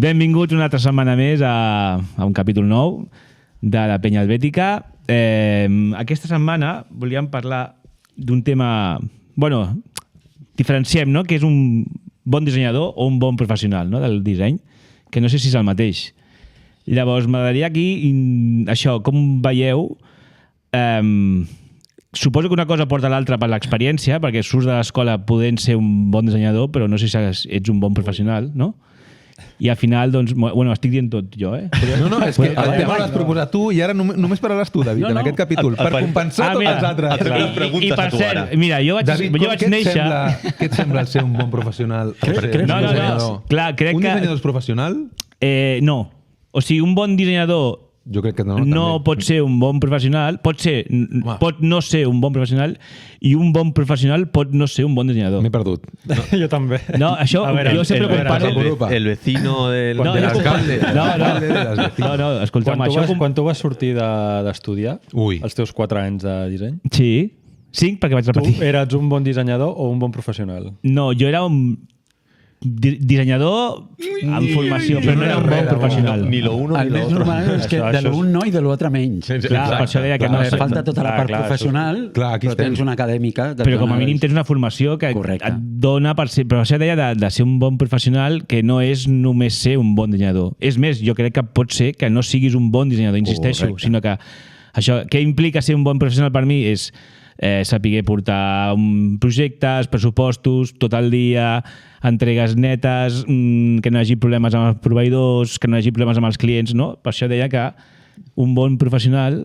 Benvinguts una altra setmana més a un capítol nou de la Penya Helvètica. Aquesta setmana volíem parlar d'un tema... Bueno, diferenciem, no?, que és un bon dissenyador o un bon professional, no?, del disseny, que no sé si és el mateix. Llavors, m'agradaria aquí, això, com veieu... Suposo que una cosa porta l'altra per l'experiència, perquè surts de l'escola podent ser un bon dissenyador, però no sé si ets un bon professional, no? I al final, doncs... Bueno, estic dient tot jo, eh? No, és que el tema l'has proposat tu i ara només parlaràs tu, David, en aquest capítol, per compensar tots els altres. I per cert, mira, jo vaig néixer... Què et sembla ser un bon professional? No. Clar, crec que... Un dissenyador és professional? No. O sigui, un bon dissenyador... Jo crec que no pot ser un bon professional, pot no ser un bon professional, i un bon professional pot no ser un bon dissenyador. M'he perdut. Jo també. No, això jo sempre comparo... El vecino del alcalde. No, escolta'm, això... Quan tu vas sortir d'estudiar, els teus 4 anys de disseny? Sí, 5 perquè vaig repetir. Tu eres un bon dissenyador o un bon professional? No, jo era un... dissenyador amb formació, però no era un bon professional. Ni lo uno el ni lo més otro. normal és que de l'un no i de l'altre menys. Clar, per això deia que no... Falta tota la part professional, però tens una acadèmica... Però com a mínim tens una formació que et dona per ser... Però això deia de ser un bon professional, que no és només ser un bon dissenyador. És més, jo crec que pot ser que no siguis un bon dissenyador, insisteixo, sinó que això, què implica ser un bon professional per mi és saber portar projectes, pressupostos, tot el dia, entregues netes, que no hi hagi problemes amb els proveïdors, que no hi hagi problemes amb els clients, no? Per això deia que un bon professional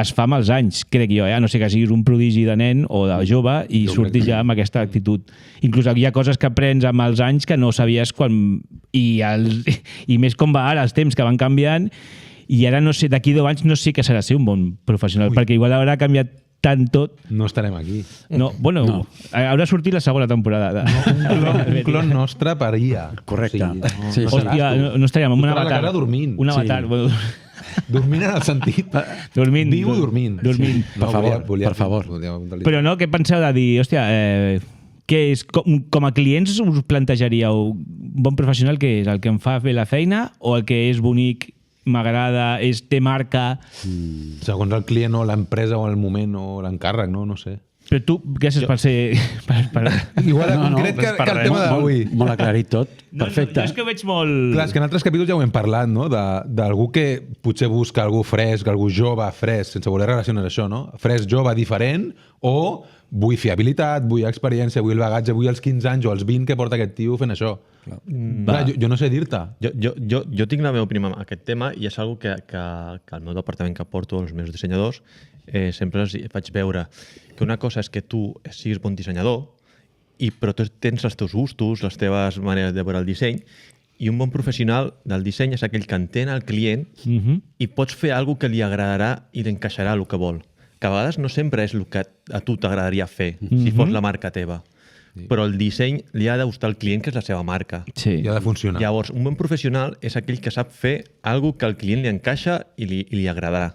es fa amb els anys, crec jo, a no sé que siguis un prodigi de nen o de jove i surtis ja amb aquesta actitud. Inclús hi ha coses que aprens amb els anys que no sabies quan... I més com va ara, els temps que van canviant, i ara no sé, d'aquí 10 anys no sé què serà ser un bon professional, perquè igual haurà canviat tant tot... No estarem aquí. No, bueno, haurà sortit la segona temporada. Un clon nostre per IA. Correcte. Hòstia, no estaríem amb un avatar. La cara dormint. Un avatar. Dormint en el sentit... Dormint. Viu dormint. Per favor. Però no, què penseu de dir, hòstia, què és, com a clients us plantejaríeu un bon professional que és el que em fa fer la feina o el que és bonic, m'agrada, té marca... Segons el client o l'empresa o el moment o l'encàrrec, no sé. Però tu, què és per ser... Igual en concret que el tema d'avui. Molt aclarit tot. Perfecte. Jo és que ho veig molt... Clar, és que en altres capítols ja ho hem parlat, no? D'algú que potser busca algú fresc, algú jove, fresc, sense voler relacionar això, no? Fresc, jove, diferent, o vull fiabilitat, vull experiència, vull el bagatge, vull els 15 anys o els 20 que porta aquest tio fent això. Clar, jo no sé dir-te. Jo tinc la meva opinió en aquest tema i és una que al meu departament que porto, els meus dissenyadors, sempre els faig veure que una cosa és que tu siguis bon dissenyador, però tu tens els teus gustos, les teves maneres de veure el disseny, i un bon professional del disseny és aquell que entén el client i pots fer alguna que li agradarà i li encaixarà el que vol. Que a vegades no sempre és el que a tu t'agradaria fer, si fos la marca teva. Però el disseny li ha de gustar al client, que és la seva marca. Sí. I ha de funcionar. Llavors, un bon professional és aquell que sap fer alguna que al client li encaixa i li agradarà.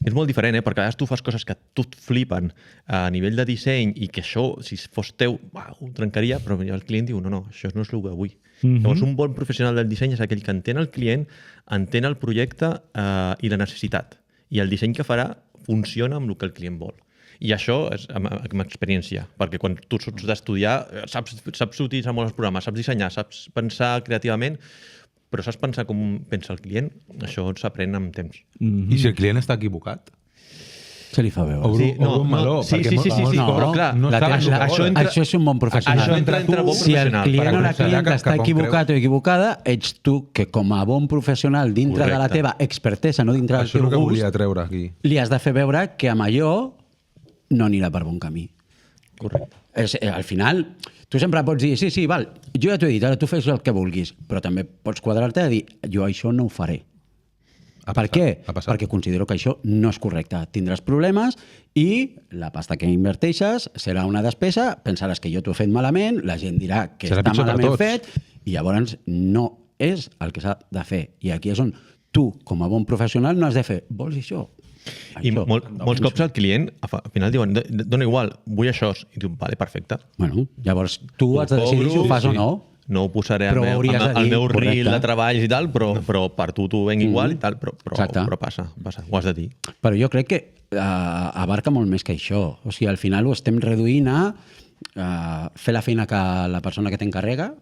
És molt diferent, perquè a vegades tu fas coses que tu et flipen a nivell de disseny i que això, si fos teu, ho trencaria, però el client diu, no, això no és el que vull. Llavors, un bon professional del disseny és aquell que entén el client, entén el projecte i la necessitat. I el disseny que farà funciona amb el que el client vol. I això és amb experiència, perquè quan tu surts d'estudiar saps utilitzar molt els programes, saps dissenyar, saps pensar creativament, però saps pensar com pensa el client, això s'aprèn amb temps. I si el client està equivocat? Se li fa veure. Obro un meló. Sí, però clar, això és un bon professional. Això entra bon professional. Si el client o la clienta està equivocat o equivocada, ets tu que com a bon professional dintre de la teva expertesa, no dintre del teu gust, això és el que volia treure aquí. Li has de fer veure que amb allò no anirà per bon camí. Correcte. Al final, tu sempre pots dir, sí, val, jo ja t'ho he dit, ara tu fes el que vulguis, però també pots quadrar-te a dir, jo això no ho faré. Per què? Perquè considero que això no és correcte. Tindràs problemes i la pasta que inverteixes serà una despesa, pensaràs que jo t'ho he fet malament, la gent dirà que està malament fet i llavors no és el que s'ha de fer. I aquí és on tu, com a bon professional, no has de fer, vols això? I molts cops el client al final diuen, dona igual, vull això, i diu, vale, perfecte. Bueno, llavors tu has de decidir si ho fas o no. no ho posaré al meu reel de treballs i tal, però per tu t'ho venc igual i tal, però passa, ho has de dir. Però jo crec que abarca molt més que això. O sigui, al final ho estem reduint a fer la feina que la persona que t'encarrega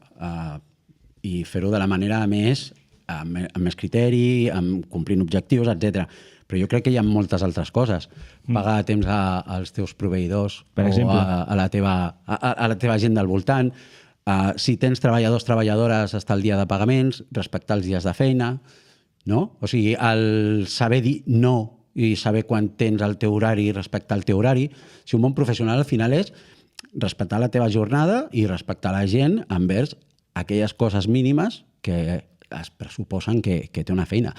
i fer-ho de la manera amb més criteri, amb complint objectius, etc. Però jo crec que hi ha moltes altres coses. Pagar a temps als teus proveïdors per exemple, a la teva gent del voltant. Si tens treballadors, treballadores, estar al dia de pagaments, respectar els dies de feina, no? O sigui, el saber dir no i saber quan tens el teu horari i respectar el teu horari. Si un bon professional al final és respectar la teva jornada i respectar la gent envers aquelles coses mínimes que es pressuposen que té una feina.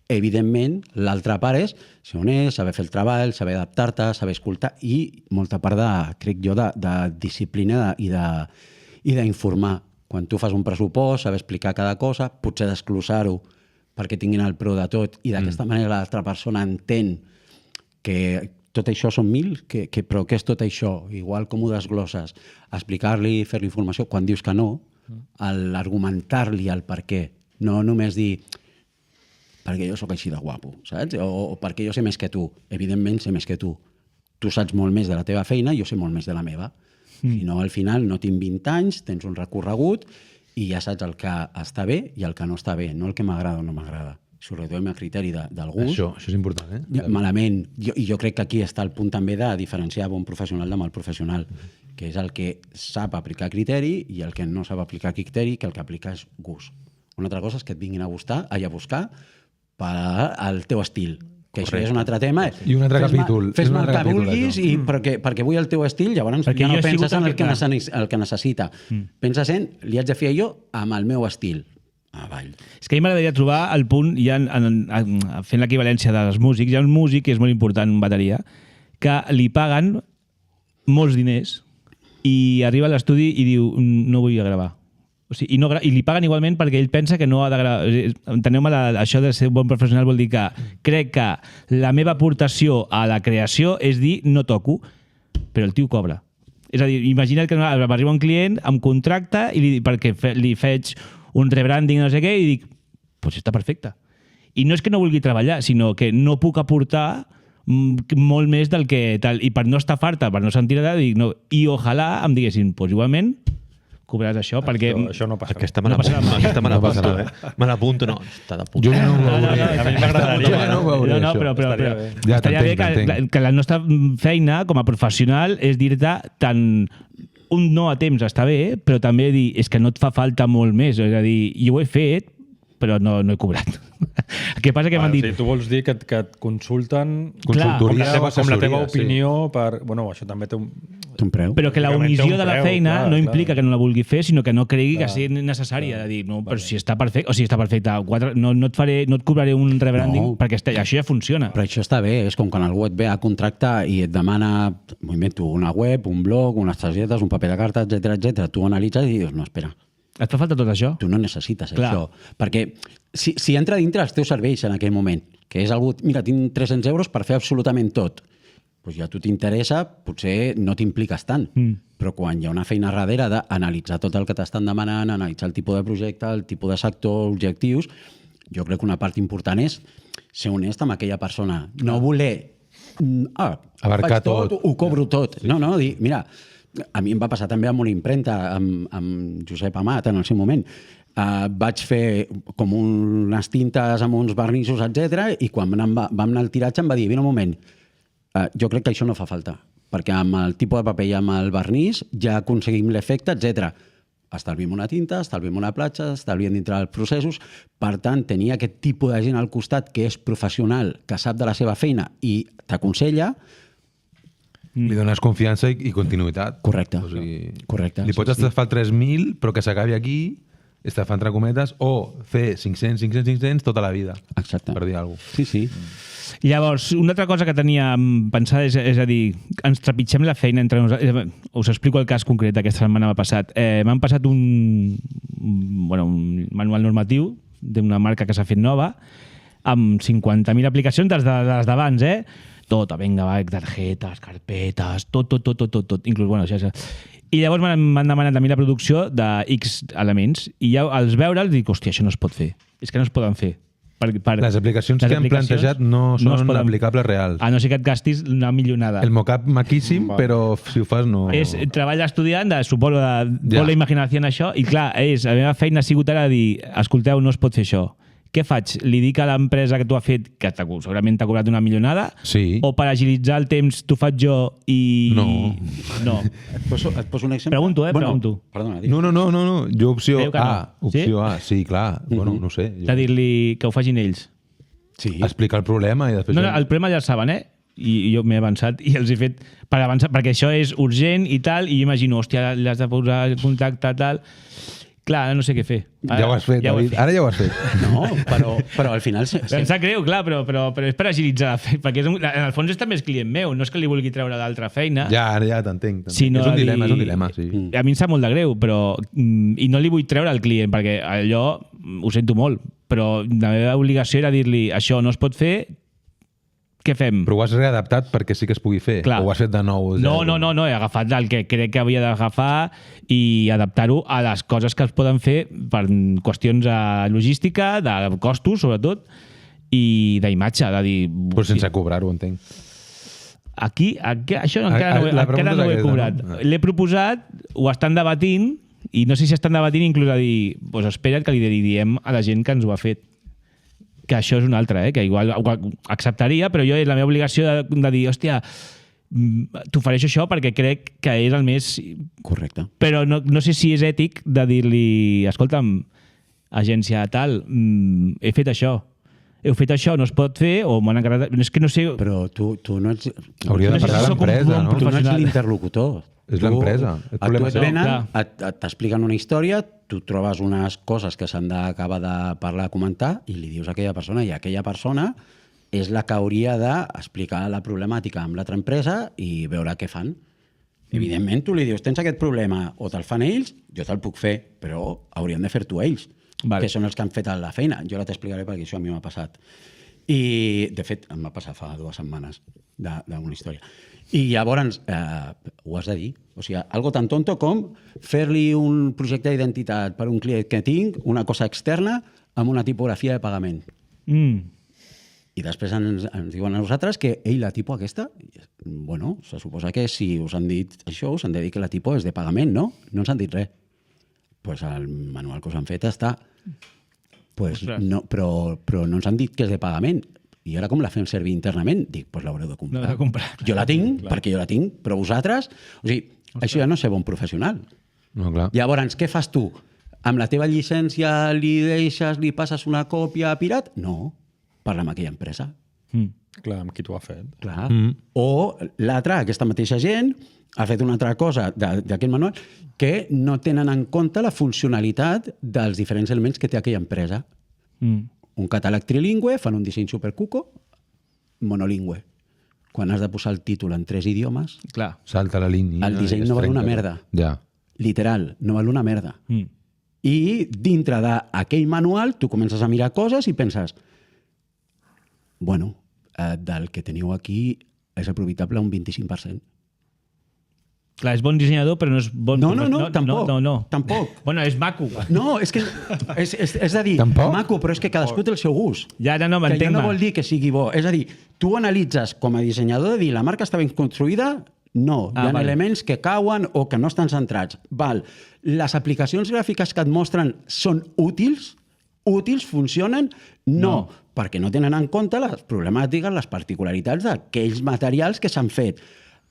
Evidentment, l'altra part és ser honest, saber fer el treball, saber adaptar-te, saber escoltar i molta part, crec jo, de disciplina i d'informar. Quan tu fas un pressupost, saber explicar cada cosa, potser desglossar-ho perquè tinguin el preu de tot i d'aquesta manera l'altra persona entén que tot això són 1.000, però què és tot això? Igual com ho desglosses, explicar-li, fer-li informació, quan dius que no, l'argumentar-li el per què. No només dir perquè jo sóc així de guapo, saps? O perquè jo sé més que tu. Evidentment sé més que tu. Tu saps molt més de la teva feina, jo sé molt més de la meva. Si no, al final no tinc 20 anys, tens un recorregut i ja saps el que està bé i el que no està bé, no el que m'agrada o no m'agrada. Si ho reduïm a criteri del gust... Això és important, Malament. I jo crec que aquí està el punt també de diferenciar bon professional de mal professional, que és el que sap aplicar criteri i el que no sap aplicar criteri, que el que aplica és gust. Una altra cosa és que et vinguin a buscar per al teu estil. Que això és un altre tema. I un altre capítol. Fes-me el que vulguis i perquè vull el teu estil, llavors ja no penses en el que necessita. Penses en, li haig de fer jo amb el meu estil. Avall. És que a mi m'agradaria trobar el punt, ja fent l'equivalència dels músics, hi ha un músic que és molt important, un bateria, que li paguen molts diners i arriba a l'estudi i diu no vull gravar. O sigui, i li paguen igualment perquè ell pensa que no ha de gravar. Enteneu-me, això de ser un bon professional vol dir que crec que la meva aportació a la creació és dir no toco, però el tio cobra. És a dir, imagina't que arriba un client amb contracte perquè li faig un rebranding no sé què i dic, doncs està perfecte. I no és que no vulgui treballar, sinó que no puc aportar molt més del que tal. I per no estafar-te, per no sentir-te, dic no. I ojalà em diguessin, doncs igualment cobraràs això, perquè... Això no passa. Aquesta me l'apunto, Me l'apunto, no. Està de punt. Jo ja no ho veuré. A mi m'agradaria. No, però estaria bé que la nostra feina com a professional és dir-te tant un no a temps està bé, però també dir és que no et fa falta molt més. És a dir, jo ho he fet, però no he cobrat. El que passa que m'han dit... Tu vols dir que et consulten com la teva opinió per... Bueno, això també té un preu. Però que la omissió de la feina no implica que no la vulgui fer, sinó que no cregui que sigui necessària. De dir, no, però si està perfecte, o sigui, està perfecte, no et cobraré un rebranding perquè això ja funciona. Però això està bé, és com quan algú et ve a contractar i et demana, una web, un blog, unes targetes, un paper de carta, etc. Tu analitzes i dius, no, espera. Et fa falta tot això? Tu no necessites això. Perquè si entra dintre els teus serveis en aquell moment, que és algú, mira, tinc 300 euros per fer absolutament tot, doncs ja a tu t'interessa, potser no t'impliques tant. Però quan hi ha una feina darrere d'analitzar tot el que t'estan demanant, analitzar el tipus de projecte, el tipus de sector, objectius, jo crec que una part important és ser honest amb aquella persona. No voler... abarcar tot. Ho cobro tot. No, dir, mira... A mi em va passar també amb una impremta, amb Josep Amat, en el seu moment. Vaig fer com unes tintes amb uns vernissos, etc. I quan vam anar al tiratge em va dir, vine un moment, jo crec que això no fa falta, perquè amb el tipus de paper i amb el vernís ja aconseguim l'efecte, etc. Estalviem una tinta, estalviem una platja, estalviem dintre dels processos. Per tant, tenir aquest tipus de gent al costat que és professional, que sap de la seva feina i t'aconsella, li dones confiança i continuïtat. Correcte. O sigui, correcte. Li pots estafar 3.000, però que s'acabi aquí, estafar entre cometes, o fer 500 tota la vida. Exacte. Per dir alguna Sí, cosa. sí. Llavors, una altra cosa que tenia pensada és a dir, ens trepitgem la feina entre nosaltres. Us explico el cas concret aquesta setmana m'ha passat. M'han passat un manual normatiu d'una marca que s'ha fet nova amb 50.000 aplicacions des d'abans, tot, vinga, va, tarjetes, carpetes, tot. Inclús, bueno, ja... I llavors m'han demanat a mi la producció de X elements i ja als veure'ls dic, hòstia, això no es pot fer. És que no es poden fer. Les aplicacions que han plantejat no són aplicables reals. A no ser que et gastis una milionada. El mockup maquíssim, però si ho fas no... És treball estudiant, suposo, de la imaginació en això, i clar, la meva feina ha sigut ara dir, escolteu, no es pot fer això. Què faig? Li dic a l'empresa que tu has fet, que segurament t'ha cobrat una milionada, sí. O per agilitzar el temps t'ho faig jo i... No. Et poso un exemple? Pregunto, pregunto. Perdona, No. Jo opció A. No. Opció A, sí, clar. Bueno, no sé. De dir-li que ho facin ells. Sí. Explicar el problema i després... No, el problema ja el saben, I jo m'he avançat i els he fet per avançar, perquè això és urgent i tal, i imagino, hòstia, l'has de posar en contacte, tal... Clar, no sé què fer. Ja ho has fet, David. Ara ja ho has fet. No, però al final... Em sap greu, clar, però és per agilitzar, perquè en el fons és també el client meu, no és que li vulgui treure d'altra feina. Ja t'entenc. Sinó és un dilema, sí. A mi em sap molt de greu, i no li vull treure al client, perquè allò ho sento molt, però la meva obligació era dir-li això no es pot fer, què fem? Però ho has readaptat perquè sí que es pugui fer? Clar. O ho has fet de nou? No, he agafat el que crec que havia d'agafar i adaptar-ho a les coses que es poden fer per qüestions de logística, de costos, sobretot, i d'imatge, de dir... Però sense cobrar-ho, entenc. Aquí això encara no ho he cobrat. No? L'he proposat, ho estan debatint, i no sé si estan debatint inclús a dir, pues espera't que li diem a la gent que ens ho ha fet. Que això és un altre, que igual ho acceptaria, però jo és la meva obligació de dir, hòstia, t'ofereixo això perquè crec que és el més... Correcte. Però no sé si és ètic de dir-li, escolta'm, agència tal, he fet això. Heu fet això, no es pot fer, o m'han encarregat... És que no sé... Però tu no ets... Hauria de parlar l'empresa, no? Tu no ets l'interlocutor. És l'empresa. El problema et venen, t'expliquen una història, tu trobes unes coses que s'han d'acabar de parlar, comentar, i li dius a aquella persona, i aquella persona és la que hauria d'explicar la problemàtica amb l'altra empresa i veure què fan. Evidentment, tu li dius, tens aquest problema, o te'l fan ells, jo te'l puc fer, però haurien de fer-t'ho ells, que són els que han fet la feina. Jo ara t'explicaré perquè això a mi m'ha passat. I, de fet, em va passar fa 2 setmanes d'una història. I llavors ho has de dir. O sigui, algo tan tonto com fer-li un projecte d'identitat per un client que tinc, una cosa externa, amb una tipografia de pagament. I després ens diuen a nosaltres que la tipo aquesta, bueno, se suposa que si us han dit això, us han de dir que la tipo és de pagament, no? No ens han dit res. Doncs el manual que us han fet està... No, però no ens han dit que és de pagament. I ara com la fem servir internament? Dic, doncs l'haureu de comprar. No, de comprar. Jo la tinc, perquè jo la tinc, però vosaltres... O sigui, això ja no és ser bon professional. No, clar. Llavors, què fas tu? Amb la teva llicència li passes una còpia a Pirat? No. Parla amb aquella empresa. Clar, amb qui t'ho ha fet. Clar. O l'altra, aquesta mateixa gent, ha fet una altra cosa d'aquest manual que no tenen en compte la funcionalitat dels diferents elements que té aquella empresa. Un catàleg trilingüe, fan un disseny supercuco, monolingüe. Quan has de posar el títol en 3 idiomes, clar, salta la línia. El disseny no val una merda. Ja. Literal, no val una merda. I dintre d'aquell manual tu comences a mirar coses i penses, bueno, del que teniu aquí és aprofitable un 25%. Clar, és bon dissenyador, però no és bon... No, tampoc. No. Tampoc. Bueno, és maco. No, és que... És a dir, tampoc? Maco, però és que cadascú té el seu gust. Ja no m'entenc. Que ja no vol dir que sigui bo. És a dir, tu analitzes com a dissenyador de dir la marca està ben construïda, no. Hi ha elements que cauen o que no estan centrats. Val. Les aplicacions gràfiques que et mostren són útils? Útils? Funcionen? No. Perquè no tenen en compte les problemàtiques, les particularitats d'aquells materials que s'han fet.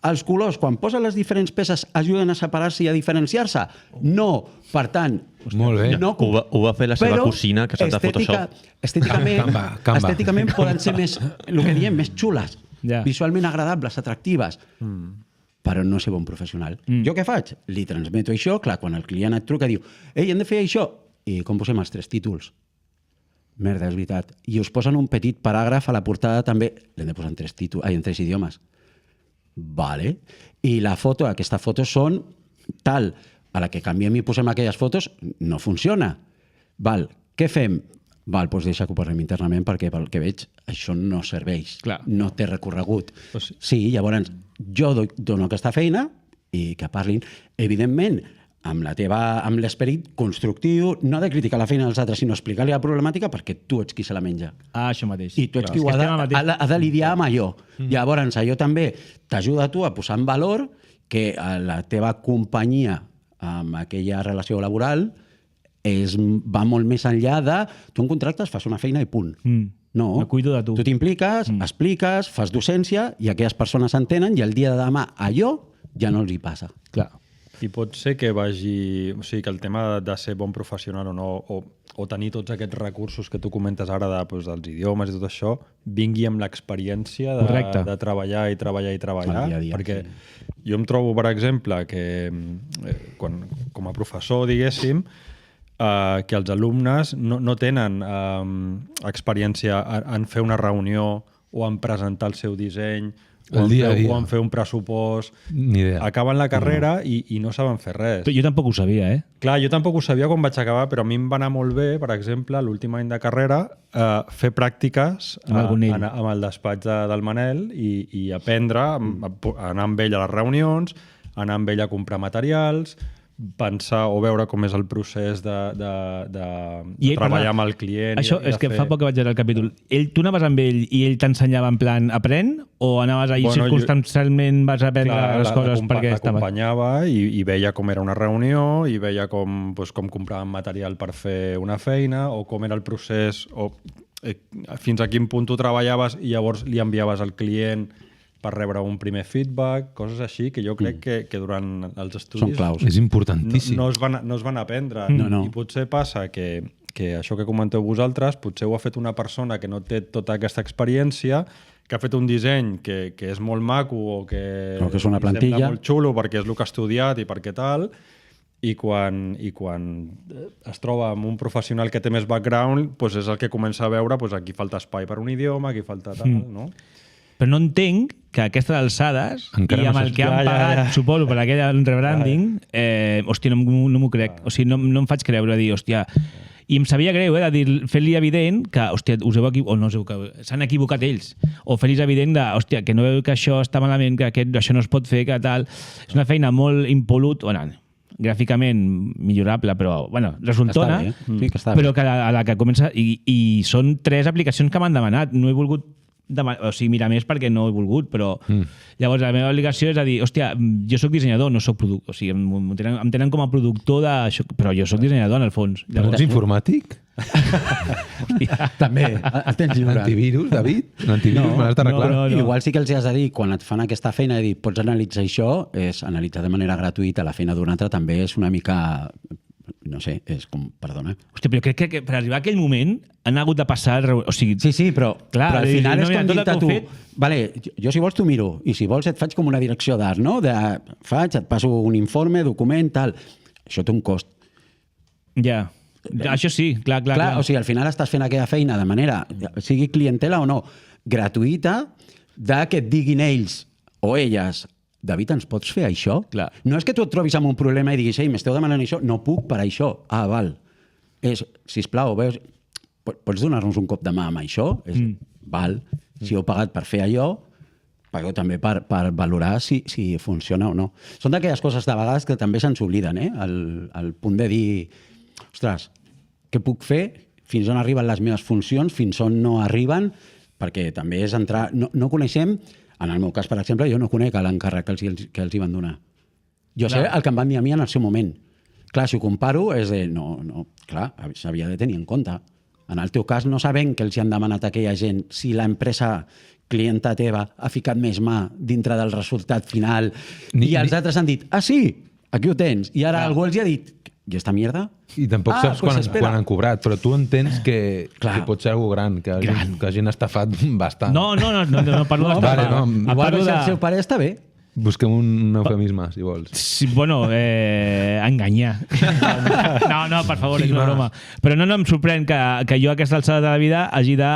Els colors, quan posen les diferents peces, ajuden a separar-se i a diferenciar-se? No. Per tant... Molt bé. No, ho va fer la seva cosina, que sap de Photoshop. Estèticament poden ser més, el que diem, més xules, visualment agradables, atractives, però no ser bon professional. Jo què faig? Li transmeto això, clar, quan el client et truca diu hem de fer això, i com posem els 3 títols? Merda, és veritat. I us posen un petit paràgraf a la portada també, l'hem de posar en 3 idiomes. Vale. I la foto, aquesta foto són tal, a la que canviem i posem aquelles fotos, no funciona. Val, què fem? Val, doncs deixa que ho parlem internament perquè pel que veig això no serveix. Clar. No té recorregut. Sí, llavors jo dono aquesta feina, i que parlin. Evidentment, amb l'esperit constructiu, no de criticar la feina dels altres, sinó explicar-li la problemàtica perquè tu ets qui se la menja. Això mateix. I tu ets qui ha de lidiar amb allò. Llavors, allò també t'ajuda a tu a posar en valor que la teva companyia amb aquella relació laboral va molt més enllà de tu en contractes, fas una feina i punt. No, me cuido de tu. Tu t'impliques, expliques, fas docència i aquelles persones entenen i el dia de demà allò ja no els hi passa. Clar. I pot ser que vagi... O sigui, que el tema de ser bon professional o no, o tenir tots aquests recursos que tu comentes ara dels idiomes i tot això, vingui amb l'experiència de treballar i treballar i treballar. Dia, perquè jo em trobo, per exemple, que com a professor, diguéssim, que els alumnes no tenen experiència en fer una reunió o en presentar el seu disseny o en fer un pressupost. Ni idea. Acaben la carrera i no saben fer res. Però jo tampoc ho sabia, Clar, jo tampoc ho sabia quan vaig acabar, però a mi em va anar molt bé, per exemple, l'últim any de carrera, fer pràctiques amb el despatx del Manel i aprendre, anar amb ell a les reunions, anar amb ell a comprar materials, pensar o veure com és el procés de treballar amb el client. Això és que fa poc que vaig veure el capítol. Tu anaves amb ell i ell t'ensenyava en plan aprèn o anaves ahir circumstancialment vas aprendre les coses perquè estaves... L'acompanyava i veia com era una reunió i veia com compraven material per fer una feina o com era el procés o fins a quin punt tu treballaves i llavors li enviaves al client per rebre un primer feedback, coses així que jo crec que durant els estudis... Són claus. És importantíssim. No es van aprendre. No. I potser passa que això que comenteu vosaltres potser ho ha fet una persona que no té tota aquesta experiència, que ha fet un disseny que és molt maco o que és una plantilla. Sembla molt xulo perquè és el que ha estudiat i perquè tal, i quan es troba amb un professional que té més background, doncs és el que comença a veure aquí falta espai per un idioma, aquí falta tal, no? Però no entenc que a aquestes alçades, i amb el que han pagat, suposo, per aquell rebranding, hòstia, no m'ho crec. O sigui, no em faig creure, dir, hòstia... I em sabia greu, de dir, fer-li evident que, hòstia, us heu equivocat, o no us heu equivocat, s'han equivocat ells. O fer-li evident de, hòstia, que no veu que això està malament, que això no es pot fer, que tal... És una feina molt impolut, gràficament millorable, però, resultona, però que a la que comença... I són 3 aplicacions que m'han demanat. No he volgut mirar més perquè no he volgut, però llavors la meva obligació és a dir, hòstia, jo soc dissenyador, no soc productor, o sigui, em tenen com a productor d'això, però jo soc dissenyador en el fons. Però ets informàtic? També, el tens lliure. Antivirus, David? L'antivirus me l'has d'arreglar? No. Igual sí que els has de dir, quan et fan aquesta feina, de dir, pots analitzar això, és analitzar de manera gratuïta la feina d'un altre, també és una mica... No sé, és com... Perdona. Hòstia, però crec que per arribar a aquell moment han hagut de passar... O sigui... Sí, però al final és com dir-te tu... Vale, jo si vols t'ho miro, i si vols et faig com una direcció d'art, no? Et passo un informe, document, tal... Això té un cost. Ja. Això sí, clar. O sigui, al final estàs fent aquella feina de manera, sigui clientela o no, gratuïta, que et diguin ells o elles... David, ens pots fer això? Clar. No és que tu et trobis amb un problema i diguis, ei, m'esteu demanant això, no puc per això. Ah, val. Sisplau, veus, pots donar-nos un cop de mà amb això? Val. Si heu pagat per fer allò, pagueu també per valorar si funciona o no. Són d'aquelles coses de vegades que també se'ns obliden, el punt de dir, ostres, què puc fer? Fins on arriben les meves funcions? Fins on no arriben? Perquè també és entrar... No coneixem... En el meu cas, per exemple, jo no conec l'encàrrec que els hi van donar. Jo sé el que em van dir a mi en el seu moment. Clar, si ho comparo, és de... No, clar, s'havia de tenir en compte. En el teu cas, no sabem què els hi han demanat a aquella gent, si l'empresa clienta teva ha ficat més mà dintre del resultat final i els altres han dit, sí, aquí ho tens. I ara algú els hi ha dit, i esta mierda? I tampoc saps quan han cobrat, però tu entens que pot ser algú gran, que hagin estafat bastant. No parlo d'estafar. Igual si el seu pare està bé. Busquem un eufemisme, si vols. Sí, bueno, enganyar. No, per favor, és una broma. Però no em sorprèn que jo a aquesta alçada de la vida hagi de...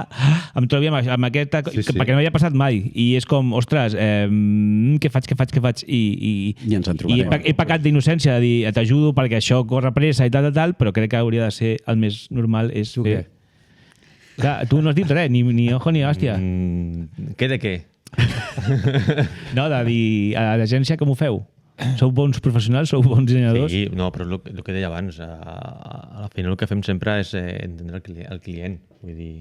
Em trobi amb aquesta... Perquè no havia passat mai. I és com, ostres, què faig? I ens en trobarem. He pecat d'innocència de dir, t'ajudo perquè això corre pressa i tal, però crec que hauria de ser el més normal és fer... Clar, tu no has dit res, ni ojo ni hòstia. Què de què? No, de dir a l'agència com ho feu? Sou bons professionals, sou bons dissenyadors? Sí, no, però és el que deia abans. A la final el que fem sempre és entendre el client. Vull dir,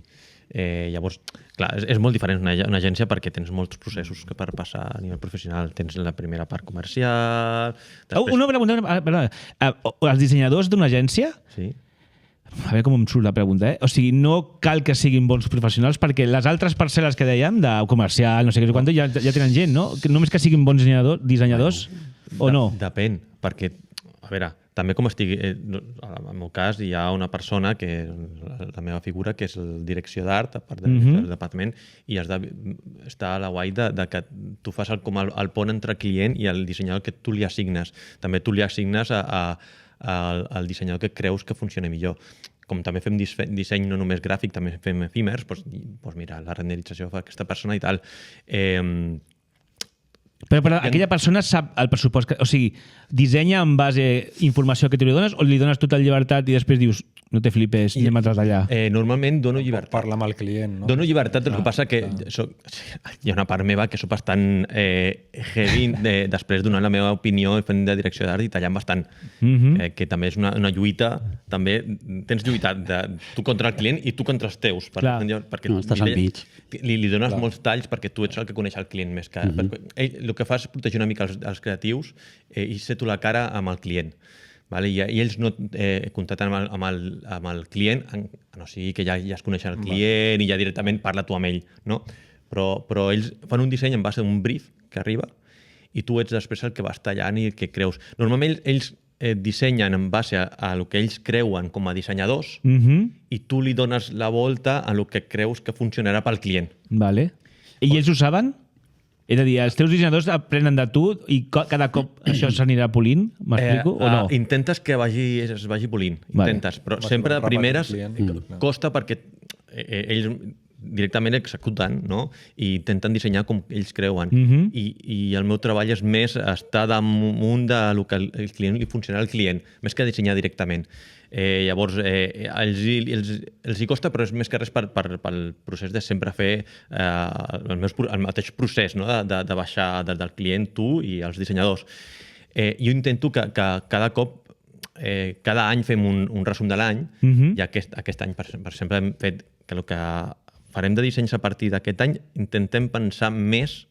llavors, clar, és molt diferent una agència perquè tens molts processos que per passar a nivell professional. Tens la primera part comercial... Després... Una pregunta. Els dissenyadors d'una agència... Sí. A veure com em surt la pregunta, O sigui, no cal que siguin bons professionals perquè les altres parcel·les que dèiem, de comercial, no sé què, ja tenen gent, no? Només que siguin bons dissenyadors o no? Depèn, perquè, a veure, també com estigui... En el meu cas hi ha una persona, que la meva figura, que és el direcció d'art, a part del departament, i has d'estar a la guai de que tu fas com el pont entre client i el dissenyador que tu li assignes. També tu li assignes al dissenyador que creus que funciona millor. Com també fem disseny no només gràfic, també fem efímers, doncs mira, la renderització fa aquesta persona i tal. Però aquella persona sap el pressupost, o sigui, dissenya en base a informació que tu li dones o li dones total llibertat i després dius, no te flipes, anem a trasllar. Normalment dono llibertat. Parla amb el client, no? Dono llibertat, el que passa que hi ha una part meva que soc bastant heavy després donant la meva opinió fent de direcció d'art i tallant bastant, que també és una lluita, també tens lluita tu contra el client i tu contra els teus. Perquè no, estàs al mig. Li dones molts talls perquè tu ets el que coneix el client més que... El que fa és protegir una mica els creatius i ser tu la cara amb el client. Vale? I ells no contacten amb el client, no sigui que ja es coneixen el client i ja directament parla tu amb ell. No? Però ells fan un disseny en base a un brief que arriba i tu ets després el que vas tallant i el que creus. Normalment ells dissenyen en base a el que ells creuen com a dissenyadors i tu li dones la volta a el que creus que funcionarà pel client. Vale. I ells ho saben? És a dir, els teus dissenyadors aprenen de tu i cada cop això s'anirà polint? M'explico o no? Intentes que es vagi polint, intentes, però sempre de primeres costa perquè ells directament executen, no? I intenten dissenyar com ells creuen. I el meu treball és més estar damunt del que el client li funciona al client, més que dissenyar directament. Llavors, els hi costa, però és més que res pel procés de sempre fer el mateix procés, no? De baixar del client, tu i els dissenyadors. Jo intento que cada cop, cada any fem un resum de l'any, i aquest any, per exemple, hem fet que el que farem de dissenys a partir d'aquest any, intentem pensar més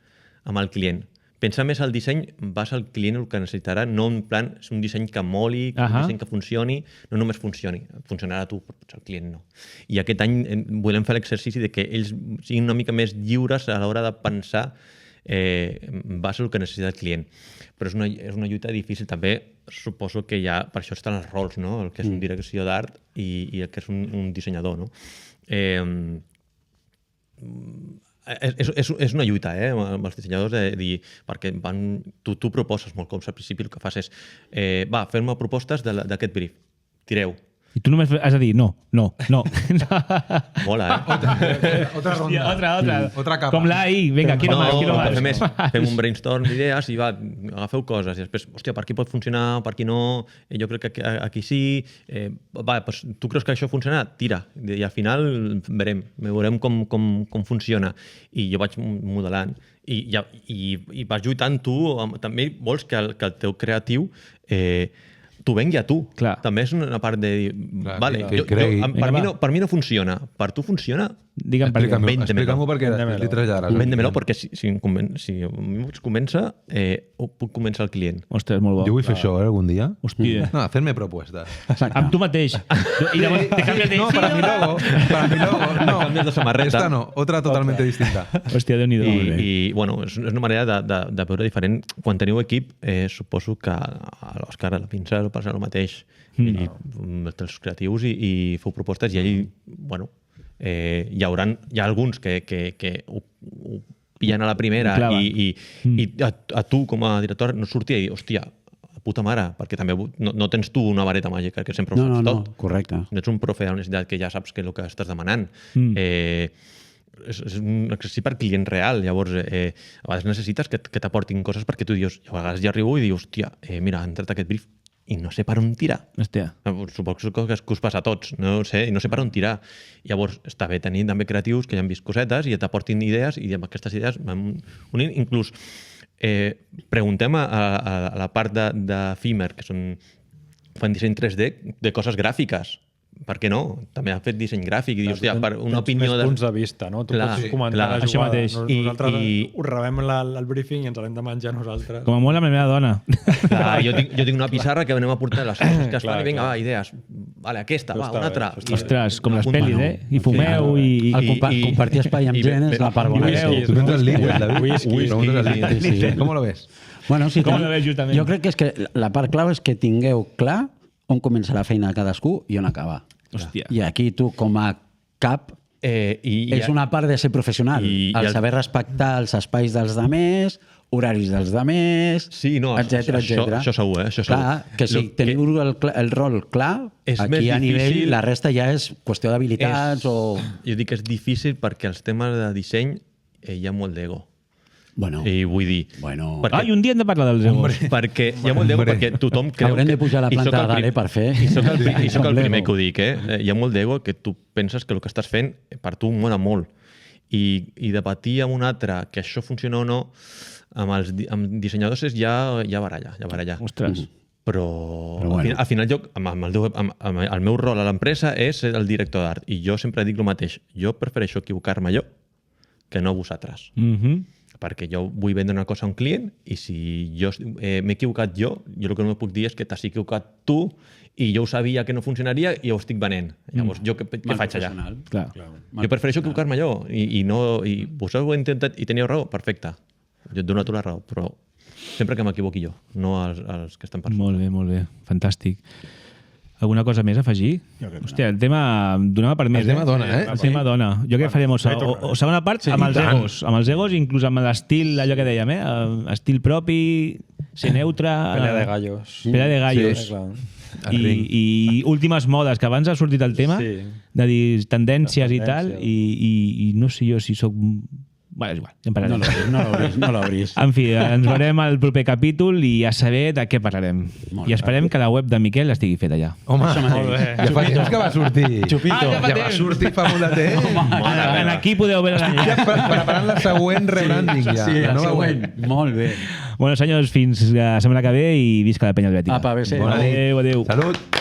amb el client. Pensar més al disseny en base al client el que necessitarà, no en plan, és un disseny que moli, un disseny que funcioni, no només funcioni, funcionarà a tu, però potser el client no. I aquest any volem fer l'exercici de que ells siguin una mica més lliures a l'hora de pensar en base al que necessita el client. Però és una lluita difícil també, suposo que ja per això estan els rols, no? El que és un direcció d'art i el que és un dissenyador, no? És una lluita amb els dissenyadors de dir, perquè tu proposes molt cops al principi, el que fas és fem-me propostes d'aquest brief, tireu. I tu només has de dir no. Mola, Otra ronda. Otra capa. Com l'AI, vinga, quiero más. Fem un brainstorm d'idees i agafeu coses i després, hòstia, per aquí pot funcionar, per aquí no, jo crec que aquí sí, pues, tu creus que això funciona? Tira, i al final veurem com funciona. I jo vaig modelant i vas lluitant tu, també vols que el teu creatiu t'ho vengui a tu. Clar. També és una part de dir, vale, per mi no funciona, per tu funciona? Digue'm per què. Explica-m'ho perquè li traslladaràs. Véndemelo perquè si a mi m'ho convença, puc convèncer el client. Ostres, molt bo. Jo vull fer això, algun dia. Hòstia. No, fer-me propuestas. Amb tu mateix. I llavors te canvies de... No, para mi logo. No, canvies de samarreta. Esta no, otra totalmente distinta. Hòstia, Déu-n'hi-do. I bueno, és una manera de veure diferent. Quan teniu equip, suposo que a l'Òscar, a la Pincel, passa el mateix. Els creatius i feu propostes i ell, bueno, hi ha alguns que ho pillen a la primera i a tu com a director no sortia i dir, hòstia, puta mare, perquè també no tens tu una vareta màgica que sempre ho saps tot. No, correcte. No ets un profe de la universitat que ja saps què és el que estàs demanant. És un exercici per client real. Llavors, a vegades necessites que t'aportin coses perquè tu dius, a vegades ja arribo i dius, hòstia, mira, ha entrat aquest brief i no sé per on tirar. Hòstia. Suposo que us passa a tots, no sé, i no sé per on tirar. Llavors, està bé tenir també creatius que ja han vist cosetes i t'aportin idees i amb aquestes idees van unint. Inclús preguntem a la part de Fimer, que fan disseny 3D de coses gràfiques. Per què no? També ha fet disseny gràfic i dius, hòstia, per una opinió... Tens punts de vista, no? Tu pots comentar la això jugada. mateix. Nosaltres ho rebem el briefing i ens l'hem de menjar nosaltres. Com a molt la meva dona. Clar, jo tinc una pissarra que anem a portar les coses que es fan i vinga, va, idees. Vale, aquesta, va, una altra. Ostres, com les pel·lis, I fumeu i... Compartir espai amb gent és la part bona. Tu tens el líquid, David? Com lo ves? Bueno, sí, Com lo ves, justament? jo crec que és que la part clau és que tingueu clar on comença la feina de cadascú i on acaba. Hòstia. I aquí tu, com a cap, és una part de ser professional. El saber respectar els espais dels demés, horaris dels demés, etcètera. Això segur, Això segur. Clar, que si teniu el rol clar, aquí a nivell, la resta ja és qüestió d'habilitats o... Jo dic que és difícil perquè els temes de disseny hi ha molt d'ego. Bueno, I vull dir... I un dia hem de parlar dels egos. Perquè hi ha molt d'ego, perquè tothom creu... Haurem de pujar la planta de dalt per fer... I soc el primer que ho dic, Hi ha molt d'ego que tu penses que el que estàs fent per tu mola molt. I de patir amb un altre que això funciona o no, amb dissenyadors és ja baralla. Ostres. Però al final jo, el meu rol a l'empresa és el director d'art. I jo sempre dic el mateix. Jo prefereixo equivocar-me jo que no vosaltres. Perquè jo vull vendre una cosa a un client i si jo m'he equivocat jo el que no puc dir és que t'has equivocat tu i jo ho sabia que no funcionaria i ho estic venent. Llavors, jo què faig allà? Clar. Jo prefereixo equivocar-me jo i vosaltres ho heu intentat i teníeu raó, perfecte. Jo et dono a tu la raó, però sempre que m'equivoqui jo, no els que estan per Molt bé, fantàstic. Alguna cosa més a afegir? Hòstia, el tema donava per més. El tema dona, El tema dona. Jo crec que farem o segona part amb els egos. Amb els egos, inclús amb l'estil, allò que dèiem, estil propi, ser neutre... Pelea de gallos. Pelea de gallos. I últimes modes, que abans ha sortit el tema, de dir tendències i tal, i no sé jo si sóc... Bueno, és igual, ja en parlarem. No l'obris. En fi, ens veurem al proper capítol i a saber de què parlarem. I esperem que la web de Miquel estigui feta ja. Home, ja fa temps que va sortir. Chupito. Ja va sortir fa molt de temps. Aquí podeu veure la Ja preparant la següent rebranding ja. Sí, la següent. Molt bé. Bueno, senyors, fins la setmana que ve i visca la penya helvètica. Apa, bé ser. Adéu. Salut.